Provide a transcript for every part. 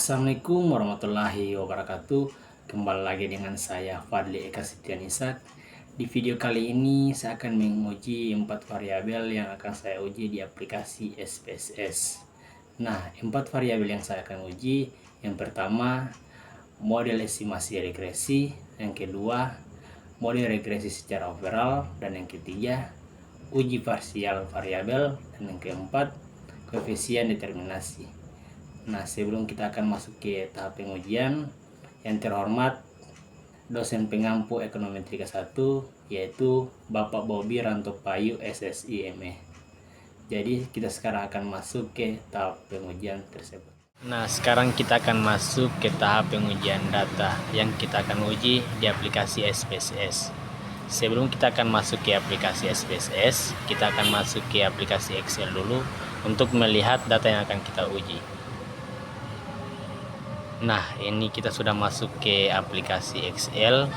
Assalamualaikum warahmatullahi wabarakatuh. Kembali lagi dengan saya Fadli Eka Setianisat. Di video kali ini saya akan menguji 4 variabel yang akan saya uji di aplikasi SPSS. Nah, 4 variabel yang saya akan uji, yang pertama model estimasi regresi, yang kedua model regresi secara overall, dan yang ketiga uji parsial variabel, dan yang keempat koefisien determinasi. Nah, sebelum kita akan masuk ke tahap pengujian, yang terhormat dosen pengampu Ekonometrika 1 yaitu Bapak Bobi Rantopayu SSI ME. Jadi kita sekarang akan masuk ke tahap pengujian tersebut. Nah, sekarang kita akan masuk ke tahap pengujian data yang kita akan uji di aplikasi SPSS. Sebelum kita akan masuk ke aplikasi SPSS, kita akan masuk ke aplikasi Excel dulu untuk melihat data yang akan kita uji. Nah, ini kita sudah masuk ke aplikasi Excel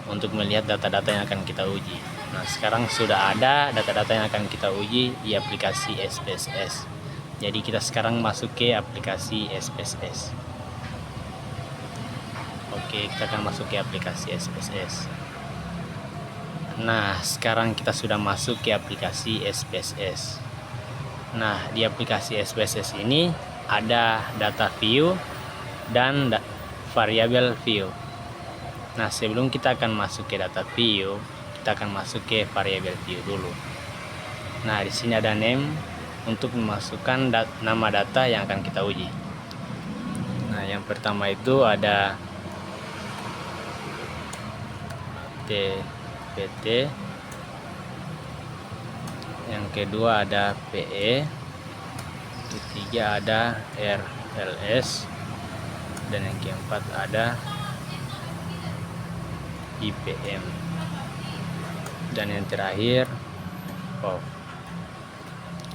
untuk melihat data-data yang akan kita uji. Nah, sekarang sudah ada data-data yang akan kita uji di aplikasi SPSS. Jadi kita sekarang masuk ke aplikasi SPSS. Oke, kita akan masuk ke aplikasi SPSS. Nah, sekarang kita sudah masuk ke aplikasi SPSS. Nah, di aplikasi SPSS ini ada data view dan variabel view. Nah, sebelum kita akan masuk ke data view, kita akan masuk ke variabel view dulu. Nah, di sini ada name untuk memasukkan nama data yang akan kita uji. Nah, yang pertama itu ada TPT, yang kedua ada PE, ketiga ada RLS, dan yang keempat ada IPM, dan yang terakhir POV.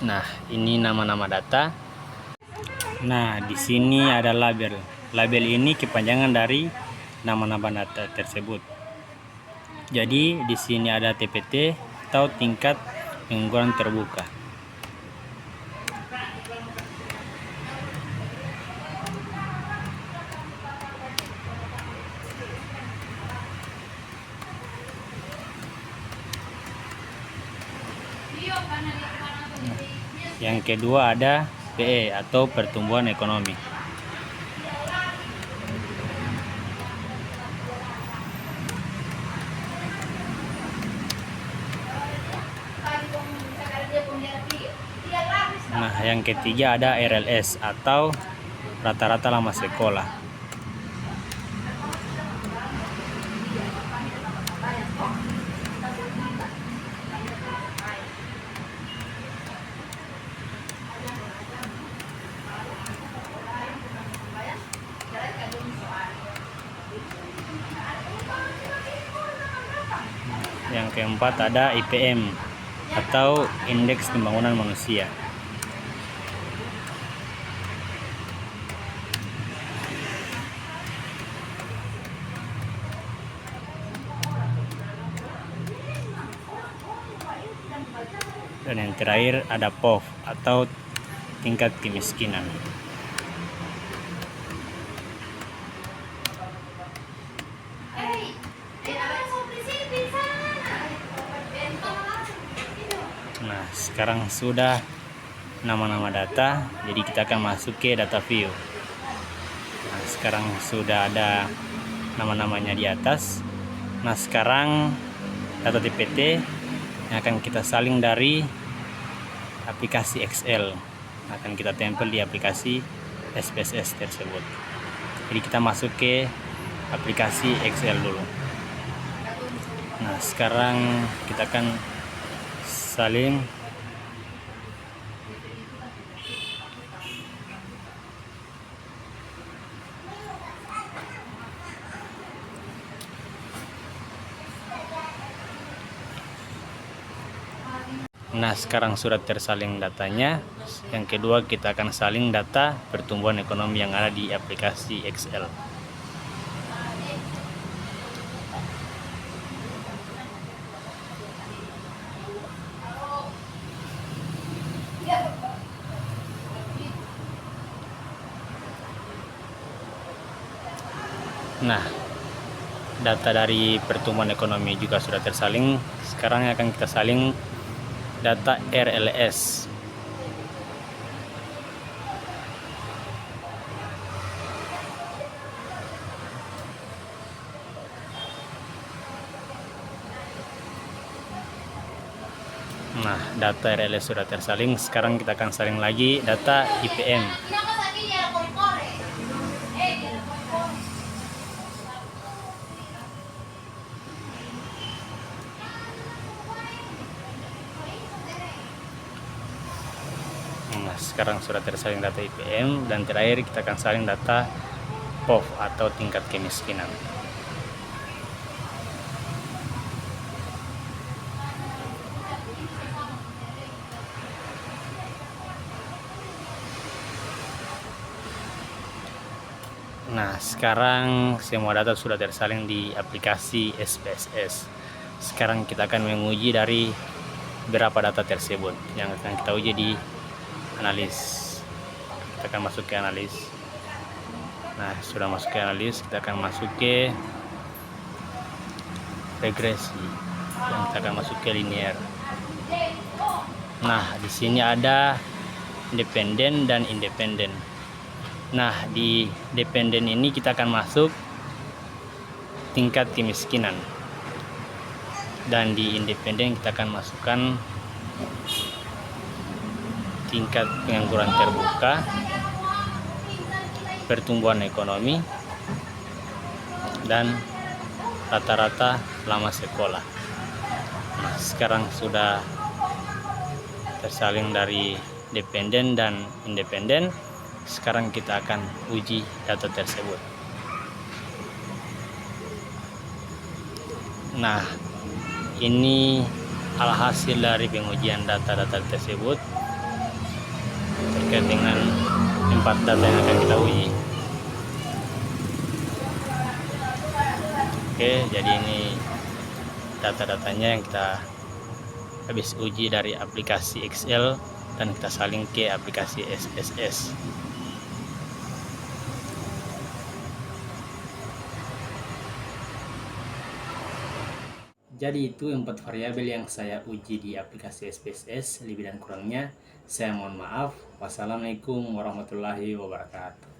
Nah, ini nama-nama data. Nah, di sini ada label. Label ini kepanjangan dari nama-nama data tersebut. Jadi di sini ada TPT atau tingkat pengangguran terbuka. Yang kedua ada PE atau pertumbuhan ekonomi. Nah, yang ketiga ada RLS atau rata-rata lama sekolah. Yang keempat ada IPM atau indeks pembangunan manusia. Dan yang terakhir ada POV atau tingkat kemiskinan. Nah, sekarang sudah nama-nama data, jadi kita akan masuk ke data view. Nah, sekarang sudah ada nama-namanya di atas. Nah, sekarang data TPT yang akan kita salin dari aplikasi Excel akan kita tempel di aplikasi SPSS tersebut. Jadi kita masuk ke aplikasi Excel dulu. Nah, sekarang kita akan salin Nah, sekarang sudah tersalin datanya. Yang kedua, kita akan salin data pertumbuhan ekonomi yang ada di aplikasi Excel. Nah, data dari pertumbuhan ekonomi juga sudah tersalin. Sekarang akan kita salin data RLS. Nah, data RLS sudah tersalin. Sekarang kita akan salin lagi data IPM. Nah, sekarang sudah tersalin data IPM, dan terakhir kita akan salin data POV atau tingkat kemiskinan. Nah, sekarang semua data sudah tersalin di aplikasi SPSS. Sekarang kita akan menguji dari berapa data tersebut yang akan kita uji di analis. Kita akan masuk ke analis. Nah, sudah masuk ke analis, kita akan masuk ke regresi, dan kita akan masuk ke linear. Nah, di sini ada dependen dan independen. Nah, di dependen ini kita akan masuk tingkat kemiskinan, dan di independen kita akan masukkan tingkat pengangguran terbuka, pertumbuhan ekonomi, dan rata-rata lama sekolah. Nah, sekarang sudah tersalin dari dependen dan independen. Sekarang kita akan uji data tersebut. Nah, ini alhasil dari pengujian data-data tersebut terkait dengan 4 data yang akan kita uji. Oke, jadi ini data-datanya yang kita habis uji dari aplikasi Excel, dan kita salin ke aplikasi SPSS. Jadi itu 4 variabel yang saya uji di aplikasi SPSS. Lebih dan kurangnya saya mohon maaf. Wassalamualaikum warahmatullahi wabarakatuh.